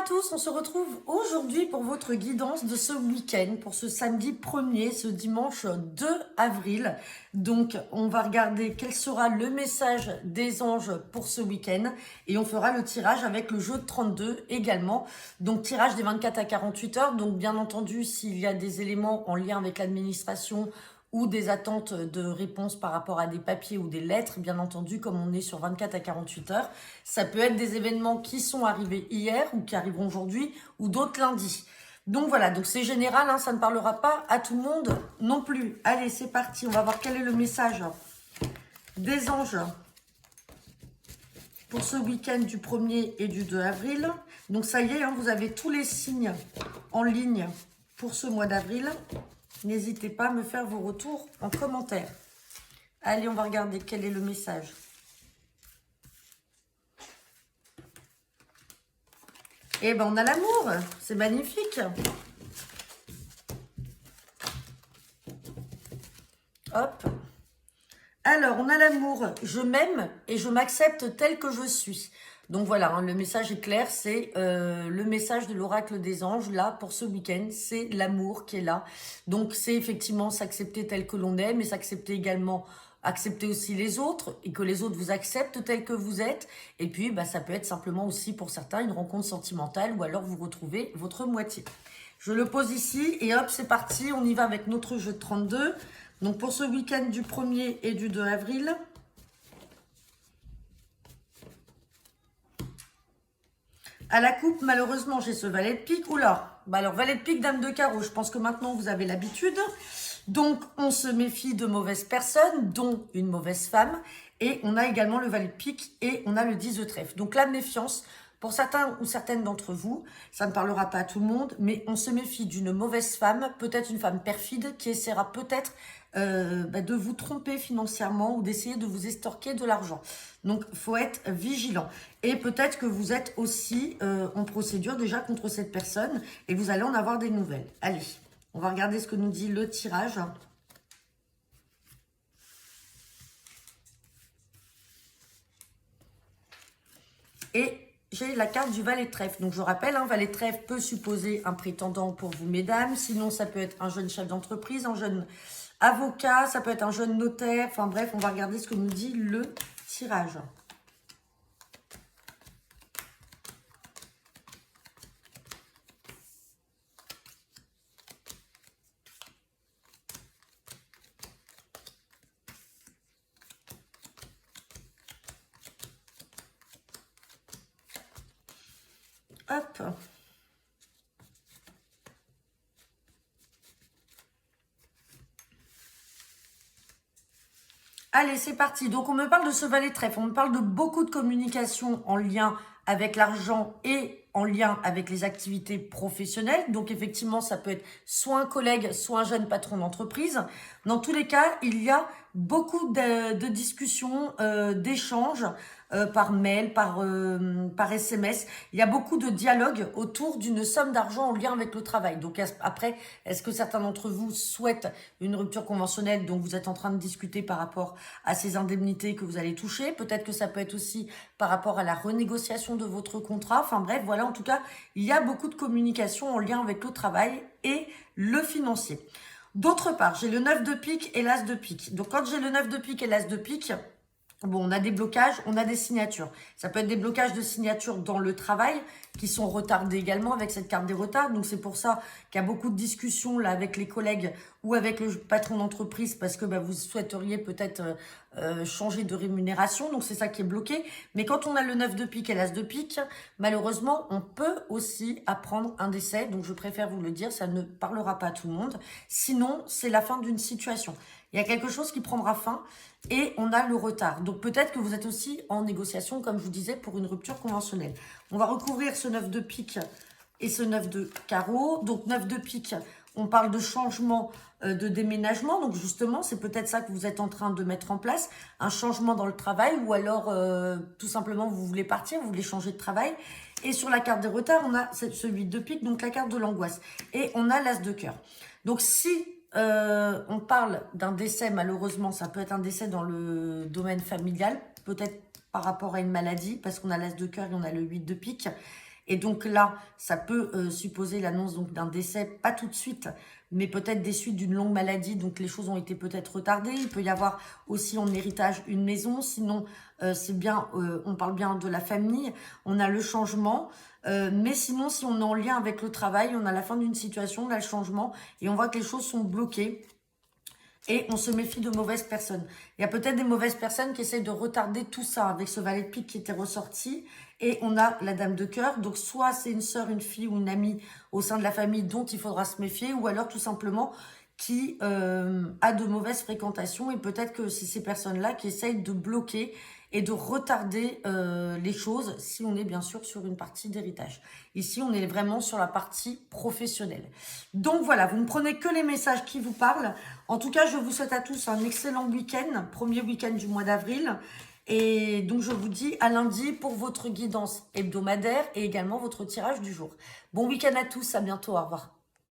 tous, on se retrouve aujourd'hui pour votre guidance de ce week-end, pour ce samedi 1er, ce dimanche 2 avril. Donc, on va regarder quel sera le message des anges pour ce week-end et on fera le tirage avec le jeu de 32 également. Donc, tirage des 24 à 48 heures. Donc, bien entendu, s'il y a des éléments en lien avec l'administration ou des attentes de réponse par rapport à des papiers ou des lettres, bien entendu, comme on est sur 24 à 48 heures. Ça peut être des événements qui sont arrivés hier ou qui arriveront aujourd'hui ou d'autres lundi. Donc voilà, donc c'est général, hein, ça ne parlera pas à tout le monde non plus. Allez, c'est parti, on va voir quel est le message des anges pour ce week-end du 1er et du 2 avril. Donc ça y est, hein, vous avez tous les signes en ligne pour ce mois d'avril. N'hésitez pas à me faire vos retours en commentaire. Allez, on va regarder quel est le message. Eh ben, on a l'amour. C'est magnifique. Hop. Alors, on a l'amour. Je m'aime et je m'accepte tel que je suis. Donc voilà, hein, le message est clair, c'est le message de l'oracle des anges, là, pour ce week-end, c'est l'amour qui est là. Donc c'est effectivement s'accepter tel que l'on est, mais s'accepter également, accepter aussi les autres, et que les autres vous acceptent tel que vous êtes. Et puis, bah, ça peut être simplement aussi, pour certains, une rencontre sentimentale, ou alors vous retrouvez votre moitié. Je le pose ici, et hop, c'est parti, on y va avec notre jeu de 32. Donc pour ce week-end du 1er et du 2 avril... À la coupe, malheureusement, j'ai ce valet de pique. Oula, bah alors valet de pique, dame de carreau. Je pense que maintenant, vous avez l'habitude. Donc, on se méfie de mauvaises personnes, dont une mauvaise femme. Et on a également le valet de pique et on a le 10 de trèfle. Donc, la méfiance, pour certains ou certaines d'entre vous, ça ne parlera pas à tout le monde, mais on se méfie d'une mauvaise femme, peut-être une femme perfide, qui essaiera peut-être de vous tromper financièrement ou d'essayer de vous estorquer de l'argent. Donc, il faut être vigilant. Et peut-être que vous êtes aussi en procédure déjà contre cette personne et vous allez en avoir des nouvelles. Allez, on va regarder ce que nous dit le tirage. Et j'ai la carte du valet de trèfle. Donc, je rappelle, un valet de trèfle peut supposer un prétendant pour vous, mesdames. Sinon, ça peut être un jeune chef d'entreprise, un jeune avocat, ça peut être un jeune notaire. Enfin bref, on va regarder ce que nous dit le tirage. Hop. Allez, c'est parti. Donc, on me parle de ce valet de trèfle. On me parle de beaucoup de communication en lien avec l'argent et en lien avec les activités professionnelles. Donc, effectivement, ça peut être soit un collègue, soit un jeune patron d'entreprise. Dans tous les cas, il y a beaucoup de discussions, d'échanges par mail, par SMS. Il y a beaucoup de dialogues autour d'une somme d'argent en lien avec le travail. Donc après, est-ce que certains d'entre vous souhaitent une rupture conventionnelle dont vous êtes en train de discuter par rapport à ces indemnités que vous allez toucher? Peut-être que ça peut être aussi par rapport à la renégociation de votre contrat. Enfin bref, voilà, en tout cas, il y a beaucoup de communication en lien avec le travail et le financier. D'autre part, j'ai le 9 de pique et l'as de pique. Donc, quand j'ai le 9 de pique et l'as de pique, bon, on a des blocages, on a des signatures. Ça peut être des blocages de signatures dans le travail qui sont retardés également avec cette carte des retards. Donc, c'est pour ça qu'il y a beaucoup de discussions là avec les collègues ou avec le patron d'entreprise parce que vous souhaiteriez peut-être changer de rémunération. Donc, c'est ça qui est bloqué. Mais quand on a le 9 de pique et l'as de pique, malheureusement, on peut aussi apprendre un décès. Donc, je préfère vous le dire, ça ne parlera pas à tout le monde. Sinon, c'est la fin d'une situation. Il y a quelque chose qui prendra fin et on a le retard. Donc, peut-être que vous êtes aussi en négociation, comme je vous disais, pour une rupture conventionnelle. On va recouvrir ce 9 de pique et ce 9 de carreau. Donc, 9 de pique, on parle de changement de déménagement. Donc, justement, c'est peut-être ça que vous êtes en train de mettre en place. Un changement dans le travail ou alors, tout simplement, vous voulez partir, vous voulez changer de travail. Et sur la carte des retards, on a ce 8 de pique, donc la carte de l'angoisse. Et on a l'as de cœur. Donc, si on parle d'un décès, malheureusement, ça peut être un décès dans le domaine familial, peut-être par rapport à une maladie, parce qu'on a l'as de cœur et on a le 8 de pique. Et donc là, ça peut supposer l'annonce donc d'un décès, pas tout de suite, mais peut-être des suites d'une longue maladie, donc les choses ont été peut-être retardées. Il peut y avoir aussi en héritage une maison, sinon c'est bien, on parle bien de la famille, on a le changement, mais sinon si on est en lien avec le travail, on a la fin d'une situation, on a le changement, et on voit que les choses sont bloquées. Et on se méfie de mauvaises personnes. Il y a peut-être des mauvaises personnes qui essayent de retarder tout ça avec ce valet de pique qui était ressorti. Et on a la dame de cœur. Donc soit c'est une sœur, une fille ou une amie au sein de la famille dont il faudra se méfier. Ou alors tout simplement qui a de mauvaises fréquentations. Et peut-être que c'est ces personnes-là qui essayent de bloquer et de retarder les choses si on est bien sûr sur une partie d'héritage. Ici, on est vraiment sur la partie professionnelle. Donc voilà, vous ne prenez que les messages qui vous parlent. En tout cas, je vous souhaite à tous un excellent week-end, premier week-end du mois d'avril. Et donc, je vous dis à lundi pour votre guidance hebdomadaire et également votre tirage du jour. Bon week-end à tous, à bientôt, au revoir.